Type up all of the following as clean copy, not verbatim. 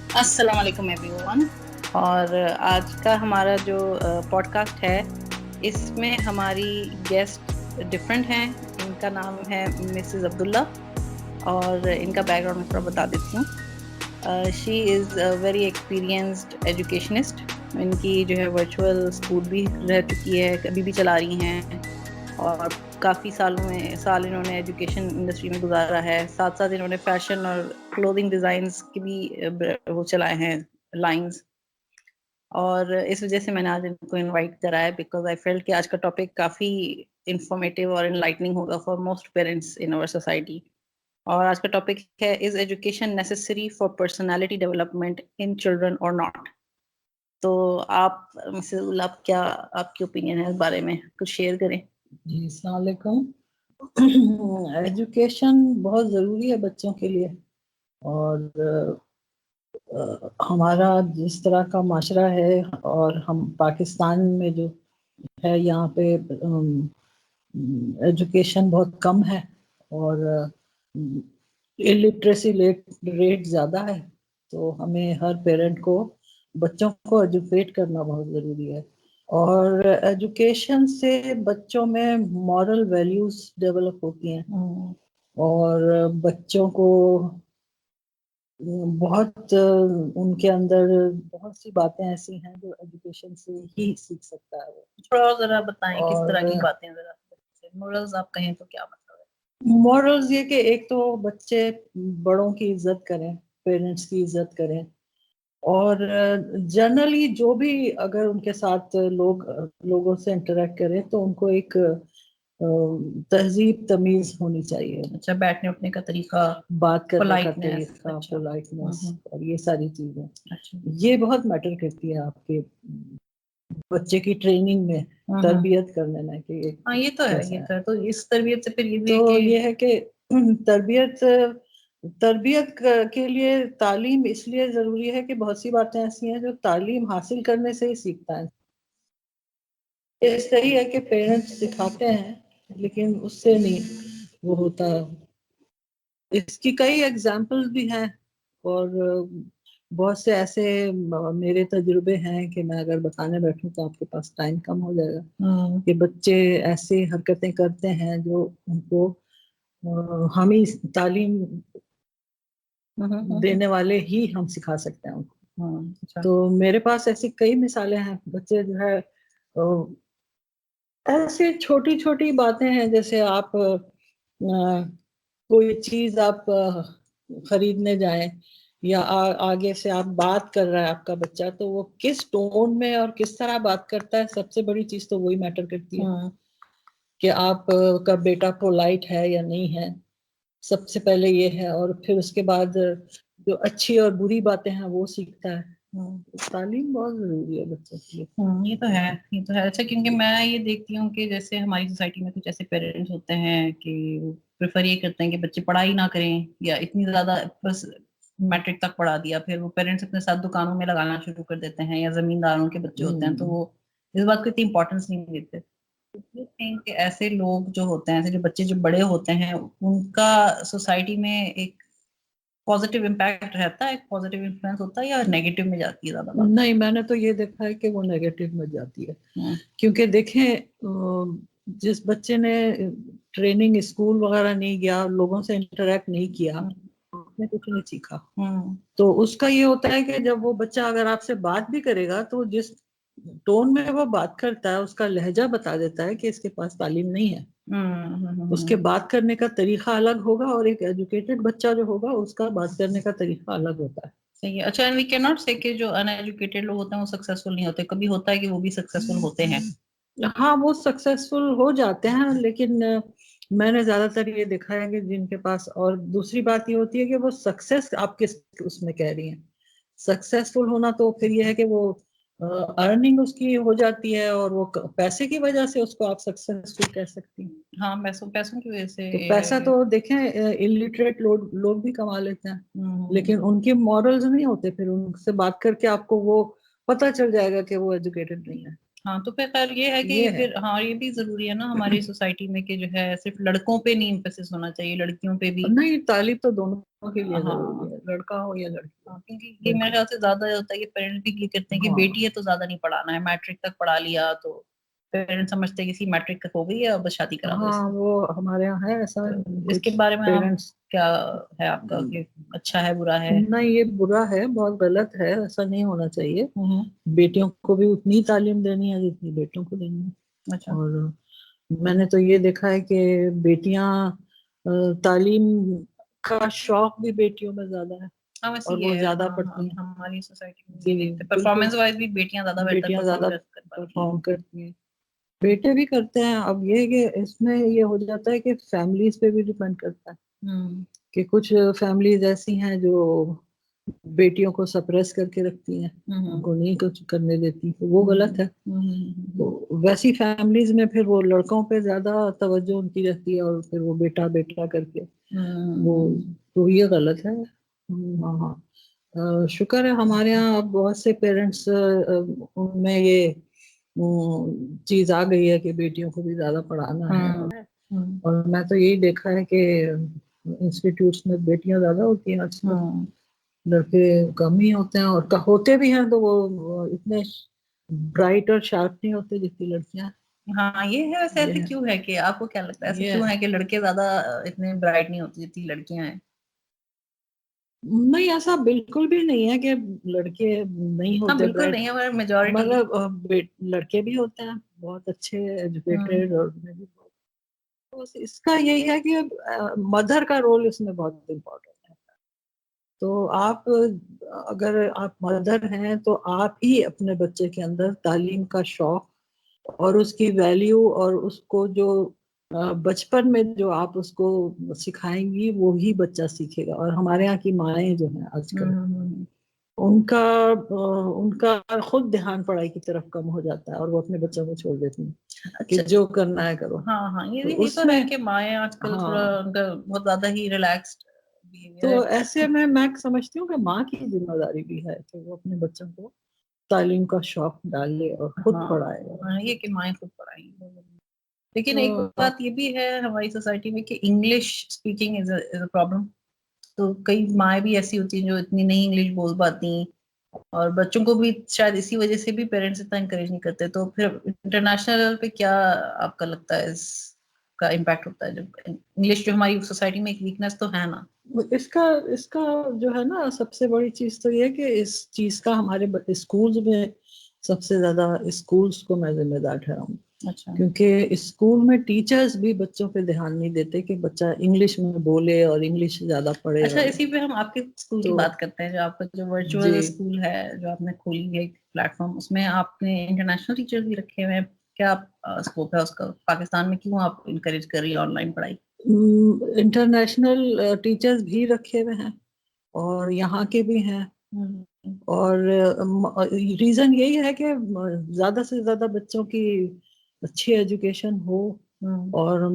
अस्सलाम वालेकुम एवरीवन। और आज का हमारा जो पॉडकास्ट है, इसमें हमारी गेस्ट डिफरेंट हैं। इनका नाम है मिसेस अब्दुल्ला, और इनका बैकग्राउंड मैं थोड़ा बता देती हूँ। She is a very experienced educationist. इनकी जो है वर्चुअल स्कूल भी रह चुकी है, अभी भी चला रही हैं, और काफ़ी साल इन्होंने एजुकेशन इंडस्ट्री में गुजारा है। साथ साथ इन्होंने फैशन और क्लोथिंग डिज़ाइंस की भी वो चलाए हैं, लाइंस। और इस वजह से मैंने आज इनको इनवाइट करा है, बिकॉज आई फेल्ट कि आज का टॉपिक काफ़ी इंफॉर्मेटिव और इनलाइटनिंग होगा for most parents in our society. और आज का टॉपिक है, is education necessary for personality development in children और नॉट। तो आप मिसेस उल, आप क्या, आपकी ओपिनियन है इस बारे में, कुछ शेयर करें। जी अस्सलाम वालेकुम। एजुकेशन बहुत ज़रूरी है बच्चों के लिए। और हमारा जिस तरह का माशरा है और हम पाकिस्तान में जो है यहाँ पे एजुकेशन बहुत कम है। और इलिटरेसी रेट ज़्यादा है। तो हमें हर पेरेंट को बच्चों को एजुकेट करना बहुत ज़रूरी है। और एजुकेशन से बच्चों में मॉरल वैल्यूज डेवलप होती हैं। और बच्चों को बहुत उनके अंदर बहुत सी बातें ऐसी हैं जो एजुकेशन से ही सीख सकता है वो। थोड़ा और जरा बताएं किस तरह की और बातें, जरा मोरल्स आप कहें तो क्या मतलब है। मॉरल्स ये कि एक तो बच्चे बड़ों की इज्जत करें, पेरेंट्स की इज्जत करें। और जनरली जो भी अगर उनके साथ लोगों से इंटरेक्ट करें तो उनको एक तहजीब तमीज होनी चाहिए। अच्छा, बैठने उठने का तरीका, बात करने का पोलाइटनेस। तरीका, अच्छा। पोलाइटनेस और ये सारी चीजें, अच्छा। ये बहुत मैटर करती है आपके बच्चे की ट्रेनिंग में, तरबियत करने में कि ये हाँ, ये तो है, कैसा ये है। तो है। तो इस तरबियत से फिर ये भी है तो कि ये है कि तरबियत तरबियत के लिए तालीम इसलिए जरूरी है कि बहुत सी बातें ऐसी हैं जो तालीम हासिल करने से ही सीखता है। ये सही है कि पेरेंट्स सिखाते हैं लेकिन उससे नहीं वो होता। इसकी कई एग्जाम्पल्स भी हैं। और बहुत से ऐसे मेरे तजुर्बे हैं कि मैं अगर बताने बैठूं तो आपके पास टाइम कम हो जाएगा। कि बच्चे ऐसे हरकतें करते हैं जो उनको हम ही तालीम देने वाले ही हम सिखा सकते हैं उनको। अच्छा। तो मेरे पास ऐसी कई मिसालें हैं। बच्चे जो है ऐसे छोटी छोटी बातें हैं, जैसे आप कोई चीज आप खरीदने जाएं या आगे से आप बात कर रहा है आपका बच्चा, तो वो किस टोन में और किस तरह बात करता है, सबसे बड़ी चीज तो वही मैटर करती है कि आप का बेटा पोलाइट है या नहीं है। सबसे पहले ये है, और फिर उसके बाद जो अच्छी और बुरी बातें हैं वो सीखता है। तालीम बहुत जरूरी है बच्चों के लिए। ये तो है, ये तो है। अच्छा, क्योंकि मैं ये देखती हूँ कि जैसे हमारी सोसाइटी में कुछ ऐसे पेरेंट्स होते हैं कि वो प्रेफर ये करते हैं कि बच्चे पढ़ाई ना करें, या इतनी ज्यादा बस मैट्रिक तक पढ़ा दिया, फिर वो पेरेंट्स अपने साथ दुकानों में लगाना शुरू कर देते हैं, या जमींदारों के बच्चे होते हैं तो वो इस बात को इतनी इंपॉर्टेंस नहीं देते। You think कि ऐसे लोग जो होते हैं, ऐसे जो बच्चे जो बड़े होते हैं, उनका सोसाइटी में एक पॉजिटिव इम्पैक्ट रहता है, एक पॉजिटिव इन्फ्लुएंस होता है, या नेगेटिव में जाती है ज्यादा बात। नहीं, मैंने तो ये देखा है कि वो नेगेटिव में जाती है। हम्म। क्योंकि देखें जिस बच्चे ने ट्रेनिंग स्कूल वगैरह नहीं गया, लोगों से इंटरेक्ट नहीं किया, उसने कुछ नहीं सीखा। तो उसका ये होता है कि जब वो बच्चा अगर आपसे बात भी करेगा तो जिस टोन में वो बात करता है उसका लहजा बता देता है कि इसके पास तालीम नहीं है। उसके बात करने का तरीका अलग होगा, और एक एजुकेटेड बच्चा जो होगा उसका बात करने का तरीका अलग होता है। सही है। अच्छा, एंड वी कैन नॉट से कि जो अनएजुकेटेड लोग होते हैं वो सक्सेसफुल नहीं होते, कभी होता है कि वो भी सक्सेसफुल होते हैं। हाँ, वो सक्सेसफुल हो जाते हैं, लेकिन मैंने ज्यादातर ये देखा है कि जिनके पास, और दूसरी बात ये होती है कि वो सक्सेस आप किस उसमें कह रही हैं। सक्सेसफुल होना तो फिर ये है कि वो अर्निंग उसकी हो जाती है, और वो पैसे की वजह से उसको आप सक्सेसफुल कह सकती हैं। हाँ, पैसों पैसों की वजह से। तो पैसा तो देखें इलिटरेट लोग भी कमा लेते हैं, लेकिन उनके मॉरल्स नहीं होते। फिर उनसे बात करके आपको वो पता चल जाएगा कि वो एजुकेटेड नहीं है। हाँ तो फिर खैर ये है कि ये है। फिर हाँ ये भी जरूरी है ना हमारी सोसाइटी में कि जो है सिर्फ लड़कों पे नहीं एम्फेसिस होना चाहिए, लड़कियों पे भी। नहीं, तालीम तो दोनों के लिए जरूरी हाँ है, लड़का हो या लड़की हो। हाँ, क्योंकि ये मेरे बिल्कुल। ख्याल से ज्यादा होता है कि पेरेंट्स भी ये करते हैं कि हाँ बेटी है तो ज्यादा नहीं पढ़ाना है, मैट्रिक तक पढ़ा लिया तो पेरेंट्स समझते हैं कि इसी मैट्रिक तक हो गई है अब बस शादी करा दो हाँ, इसकी। वो हमारे यहाँ है ऐसा। तो इसके कुछ बारे में आप पेरेंट्स। क्या है आपका कि अच्छा है बुरा है? नहीं, ये बुरा है, बहुत गलत है, ऐसा नहीं होना चाहिए। हम्म। बेटियों को भी उतनी तालीम देनी है जितनी बेटों को देनी है। अच्छा। और मैंने तो ये देखा है कि बेटियां तालीम का शौक भी बेटियों में ज्यादा है, हाँ वैसे और ये वो है, ज्यादा हाँ हाँ पढ़ती हैं। हमारी सोसाइटी में जी ये देखते हैं बिल्कुल। परफॉर्मेंस वाइज भी बेटियां ज्यादा बेहतर बेटियां परफॉर्म ज्यादा कर पाती हैं। परफॉर्म करती हैं, बेटे भी करते हैं। अब ये है कि इसमें ये हो जाता है कि फैमिलीज पे भी डिपेंड करता है, हम्म कि कुछ फैमिलीज ऐसी हैं जो बेटियों को सप्रेस करके रखती हैं, हम्म उनको नहीं कुछ करने देती, तो वो गलत है। हम्म। तो वैसी फैमिलीज में फिर वो लड़कों पे ज्यादा तवज्जो उनकी रहती है, और फिर वो बेटा बेटा करके वो, हम्म। तो ये गलत है। हाँ हाँ। शुक्र है हमारे यहाँ अब बहुत से पेरेंट्स उनमें ये चीज आ गई है कि बेटियों को भी ज्यादा पढ़ाना है। हम्म हम्म और मैं तो यही देखा है कि इंस्टीट्यूट्स में बेटियां ज्यादा होती हैं आजकल, हम्म। लड़के कम ही होते हैं, और होते भी हैं तो वो इतने ब्राइट और शार्प नहीं होते जितनी लड़कियां हैं। हाँ ये है वैसे, ये ऐसे है। क्यों है कि आपको क्या लगता है ऐसे ये क्यों है। है कि लड़के ज्यादा इतने ब्राइट नहीं होते जितनी लड़कियां हैं? नहीं, ऐसा बिल्कुल भी नहीं है कि लड़के नहीं हाँ होते बिल्कुल ब्राइट। नहीं है मगर मेजोरिटी। मतलब लड़के भी होते हैं बहुत अच्छे हम्म एजुकेटेड, और तो इसका यही है कि मदर का रोल इसमें बहुत इम्पोर्टेंट है। तो आप अगर आप मदर हैं तो आप ही अपने बच्चे के अंदर तालीम का शौक और उसकी वैल्यू, और उसको जो बचपन में जो आप उसको सिखाएंगी वो ही बच्चा सीखेगा। और हमारे यहाँ की माएँ जो हैं आजकल, हम्म। उनका उनका खुद ध्यान पढ़ाई की तरफ कम हो जाता है, और वो अपने बच्चों को छोड़ देती हैं कि अच्छा। जो करना है करो। हाँ हाँ तो ये तो है उसमें, कि माएँ आजकल थोड़ा हाँ, उनका बहुत ज्यादा ही रिलैक्स्ड बिहेवियर है। तो ऐसे में मैं समझती हूँ कि माँ की जिम्मेदारी भी है कि वो अपने बच्चों को तालीम का शौक डाले और खुद हाँ पढ़ाए। हाँ ये कि माएँ खुद पढ़ाएंगी। लेकिन एक तो बात ये भी है हमारी सोसाइटी में कि English speaking is a problem. तो कई माएँ भी ऐसी होती हैं जो इतनी नहीं इंग्लिश बोल पाती, और बच्चों को भी शायद इसी वजह से भी पेरेंट्स इतना इंकरेज नहीं करते। तो फिर इंटरनेशनल लेवल पे क्या आपका लगता है इसका इम्पैक्ट होता है जब इंग्लिश जो हमारी सोसाइटी में एक वीकनेस तो है ना? इसका इसका जो है ना, सबसे बड़ी चीज तो ये है कि इस चीज का हमारे स्कूल्स में सबसे ज्यादा स्कूल्स को मैं जिम्मेदार ठहराऊं। अच्छा। क्योंकि स्कूल में टीचर्स भी बच्चों पे ध्यान नहीं देते कि बच्चा इंग्लिश में बोले और इंग्लिश ज्यादा पढ़े। अच्छा और इसी पे हम आपके स्कूल की तो बात करते हैं, जो आपका जो जी वर्चुअल स्कूल है जो आपने खोली है एक प्लेटफॉर्म, उसमें आपने इंटरनेशनल टीचर भी रखे हुए हैं। क्या स्कोप है उसका पाकिस्तान में, क्यों आप इनकरेज कर रही है ऑनलाइन पढ़ाई? इंटरनेशनल टीचर्स भी रखे हुए हैं, और यहाँ के भी हैं। हम्म और रीजन यही है कि ज्यादा से ज्यादा बच्चों की अच्छी एजुकेशन हो। हम्म और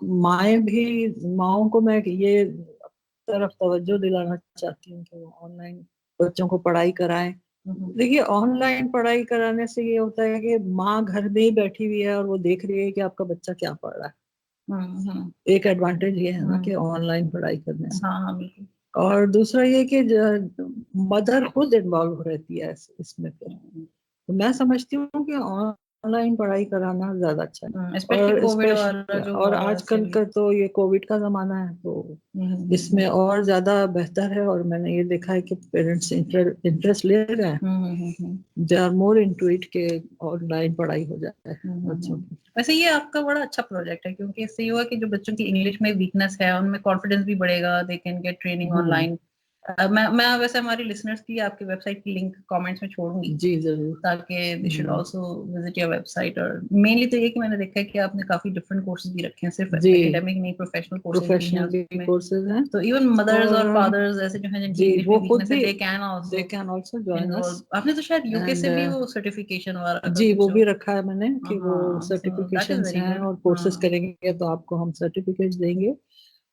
माएँ भी, माओं को मैं ये तरफ तवज्जो दिलाना चाहती हूँ कि वो ऑनलाइन बच्चों को पढ़ाई कराएं। हम्म देखिए, ऑनलाइन पढ़ाई कराने से ये होता है कि माँ घर में ही बैठी हुई है और वो देख रही है कि आपका बच्चा क्या पढ़ रहा है। हम्म। एक एडवांटेज ये है ना हम्म, कि ऑनलाइन पढ़ाई करने से। हाँ हाँ बिल्कुल। और दूसरा ये कि मदर खुद इन्वॉल्व रहती है इसमें फिर। तो मैं समझती हूँ कि ऑनलाइन पढ़ाई कराना ज्यादा अच्छा है। स्पेशली और कोविड वाला जो और हुआ है वैसे आजकल भी। का तो ये कोविड का जमाना है, तो इसमें और ज्यादा बेहतर है। और मैंने ये देखा है कि पेरेंट्स इंटरेस्ट ले रहे हैं, hmm. They are more into it के ऑनलाइन पढ़ाई हो जाए बच्चों की। वैसे ये आपका बड़ा अच्छा प्रोजेक्ट है क्योंकि इससे ये हुआ कि जो बच्चों की इंग्लिश में वीकनेस है उनमें कॉन्फिडेंस भी बढ़ेगा, they can get training hmm. Online. मैं वैसे हमारी लिसनर्स की आपकी वेबसाइट की लिंक कमेंट्स में छोड़ूंगी जी जरूर। ताकि they should hmm, also visit your website. और मेनली तो ये कि मैंने देखा है कि आपने काफी डिफरेंट कोर्सेज भी रखे हैं, सिर्फ जी, एकेडमिक नहीं प्रोफेशनल कोर्सेज भी हैं प्रोफेशनल भी उसमें। कोर्सेज हैं। तो इवन मदर्स और और फादर्स ऐसे जो हैं जिनकी जी, इंग्लिश में वो खुद वीकनेस है भी, they can they also can also join us. Involve. आपने तो शायद यूके एंड से भी वो सर्टिफिकेशन वाला का जी, वो कुछ भी रखा है मैंने कि वो हाँ, so that is certifications very हैं, गुड। और कोर्सेज हाँ करेंगे तो आपको हम सर्टिफिकेट देंगे।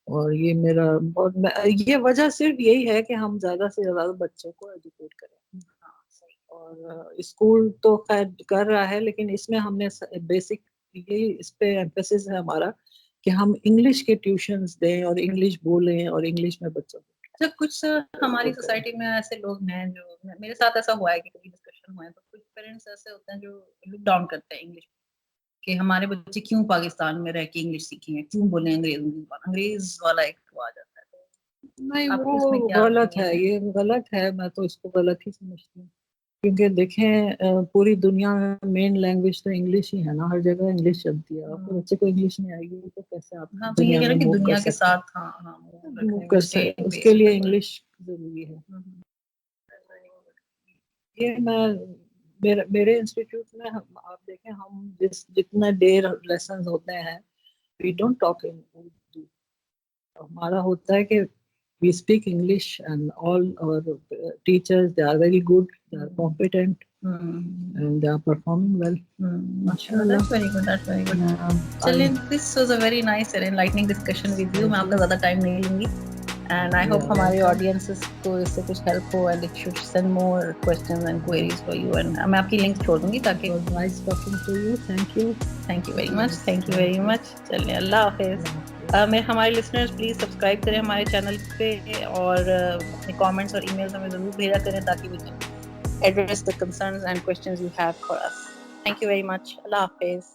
और ये मेरा बहुत ये वजह सिर्फ यही है कि हम ज्यादा से ज्यादा बच्चों को एजुकेट करें। हाँ सही। और स्कूल तो खैर कर रहा है, लेकिन इसमें हमने बेसिक यही इस पे एम्फेसिस है हमारा कि हम इंग्लिश के ट्यूशंस दें और इंग्लिश बोलें और इंग्लिश में बच्चों को। अच्छा, कुछ हमारी सोसाइटी में ऐसे लोग हैं जो, मेरे साथ ऐसा हुआ है कि कभी डिस्कशन हुआ है तो कुछ पेरेंट्स ऐसे होते हैं जो लुक डाउन करते हैं इंग्लिश, कि हमारे बच्चे क्यों पाकिस्तान में रह के इंग्लिश सीखेंगे, क्यों बोले अंग्रेज वाला एक वो आ जाता है। तो नहीं, आपकी वो उसमें क्या गलत ओपिनियन है, है? ये गलत है, मैं तो इसको गलत ही समझती हूँ। क्योंकि देखें पूरी दुनिया में मेन लैंग्वेज तो इंग्लिश ही है ना, हर जगह इंग्लिश चलती है। आपके बच्चे को इंग्लिश नहीं आएगी तो कैसे आप हाँ, तो ये दुनिया है में ना कि मूव कर दुनिया के सकते साथ, हैं? हाँ हाँ, मूव मूव रखने में कर स्टे सकते, उसके लिए बेसिकली। इंग्लिश जरूरी है। ये मेरे इंस्टीट्यूट में आप देखें, हम जितने देर लेसन होते हैं, we don't talk in Urdu. हमारा होता है कि we speak English and all our teachers they are very good, they are competent and they are performing well. That's very good, that's very good. चलिए, this was a very nice and enlightening discussion with you. मैं आपका ज़्यादा time नहीं लूँगी, and I hope हमारे audiences को इससे कुछ help हो, and it should send more questions and queries for you, and मैं आपकी link छोड़ दूँगी ताकि। It was nice talking to you. Thank you. Thank you very much. Thank you very much. चलिए, अल्लाह हाफिज़। मेरे हमारे लिसनर्स प्लीज़ सब्सक्राइब करें हमारे चैनल पे, और अपने कमेंट्स और ईमेल्स हमें ज़रूर भेजा करें ताकि we can address the concerns and questions you have for us. Thank you very much. Allah Hafiz.